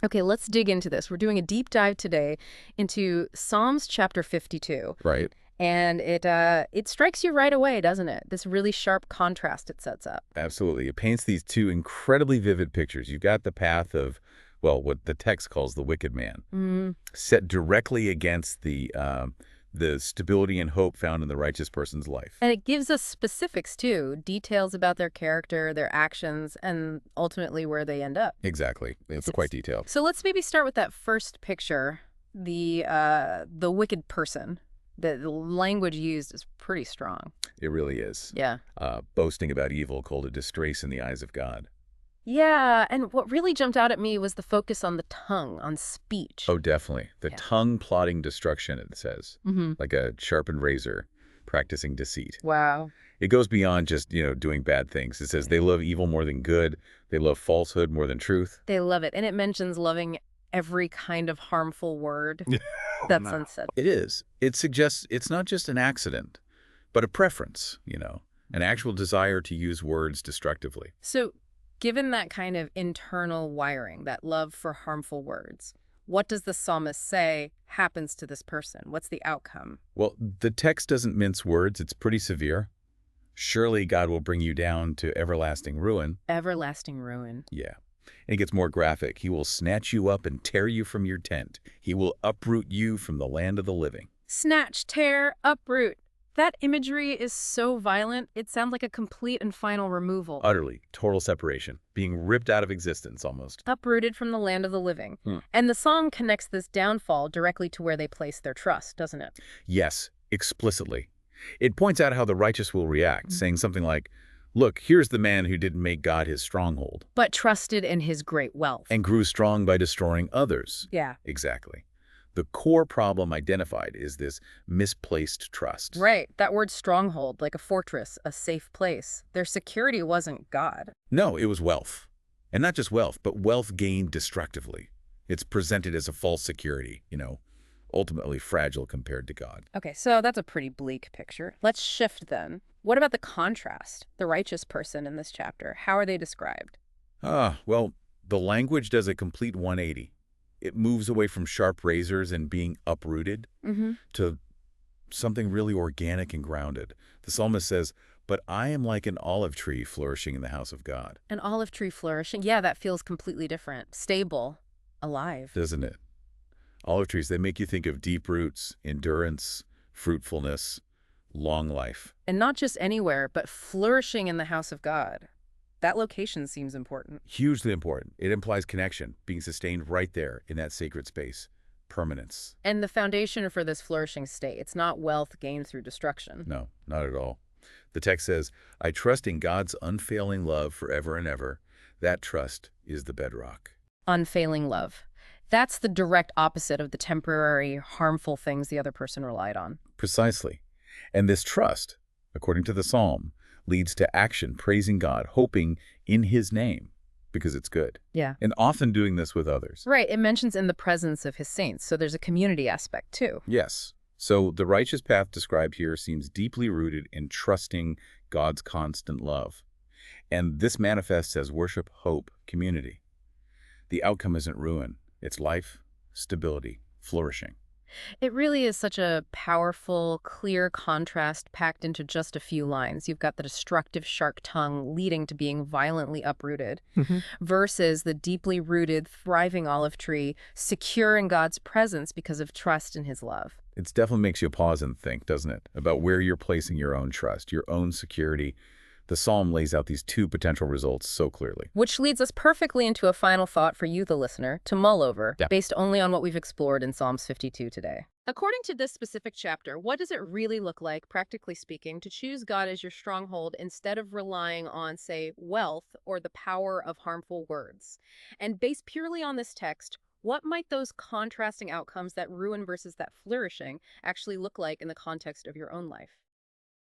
Okay, let's dig into this. We're doing a deep dive today into Psalms chapter 52. Right. And it strikes you right away, doesn't it? This really sharp contrast it sets up. Absolutely. It paints these two incredibly vivid pictures. You've got the path of, well, what the text calls the wicked man, Mm. set directly against the stability and hope found in the righteous person's life. And it gives us specifics, too, details about their character, their actions, and ultimately where they end up. Exactly. It's quite detailed. So let's maybe start with that first picture, the wicked person. The language used is pretty strong. It really is. Yeah. Boasting about evil called a disgrace in the eyes of God. Yeah, and what really jumped out at me was the focus on the tongue, on speech. Oh, definitely. The Yeah. tongue plotting destruction, it says, Mm-hmm. like a sharpened razor practicing deceit. Wow. It goes beyond just, doing bad things. It says they love evil more than good. They love falsehood more than truth. They love it. And it mentions loving every kind of harmful word Oh, that's no. unsaid. It is. It suggests it's not just an accident, but a preference, an actual desire to use words destructively. So, given that kind of internal wiring, that love for harmful words, what does the psalmist say happens to this person? What's the outcome? Well, the text doesn't mince words. It's pretty severe. Surely God will bring you down to everlasting ruin. Everlasting ruin. Yeah. And it gets more graphic. He will snatch you up and tear you from your tent. He will uproot you from the land of the living. Snatch, tear, uproot. That imagery is so violent, it sounds like a complete and final removal. Utterly, total separation, being ripped out of existence almost. Uprooted from the land of the living. And the song connects this downfall directly to where they place their trust, doesn't it? Yes, explicitly. It points out how the righteous will react, saying something like, look, here's the man who didn't make God his stronghold But trusted in his great wealth. and grew strong by destroying others. Yeah. Exactly. The core problem identified is this misplaced trust. Right. That word stronghold, like a fortress, a safe place. Their security wasn't God. No, it was wealth. And not just wealth, but wealth gained destructively. It's presented as a false security, ultimately fragile compared to God. Okay, so that's a pretty bleak picture. Let's shift then. What about the contrast? The righteous person in this chapter. How are they described? Well, the language does a complete 180. It moves away from sharp razors and being uprooted to something really organic and grounded. The psalmist says, but I am like an olive tree flourishing in the house of God. An olive tree flourishing. Yeah, that feels completely different. Stable. Alive. Doesn't it? Olive trees, they make you think of deep roots, endurance, fruitfulness, long life. And not just anywhere, but flourishing in the house of God. That location seems important. Hugely important. It implies connection, being sustained right there in that sacred space. Permanence. And the foundation for this flourishing state, it's not wealth gained through destruction. No, not at all. The text says, I trust in God's unfailing love forever and ever. That trust is the bedrock. Unfailing love. That's the direct opposite of the temporary, harmful things the other person relied on. Precisely. And this trust, according to the psalm, leads to action, praising God, hoping in his name, because it's good. Yeah. And often doing this with others. Right. It mentions in the presence of his saints, so there's a community aspect too. Yes. So the righteous path described here seems deeply rooted in trusting God's constant love. And this manifests as worship, hope, community. The outcome isn't ruin. It's life, stability, flourishing. It really is such a powerful, clear contrast packed into just a few lines. You've got the destructive shark tongue leading to being violently uprooted versus the deeply rooted, thriving olive tree, secure in God's presence because of trust in his love. It definitely makes you pause and think, doesn't it, about where you're placing your own trust, your own security. The psalm lays out these two potential results so clearly. Which leads us perfectly into a final thought for you, the listener, to mull over, based only on what we've explored in Psalms 52 today. According to this specific chapter, what does it really look like, practically speaking, to choose God as your stronghold instead of relying on, say, wealth or the power of harmful words? And based purely on this text, what might those contrasting outcomes, that ruin versus that flourishing, actually look like in the context of your own life?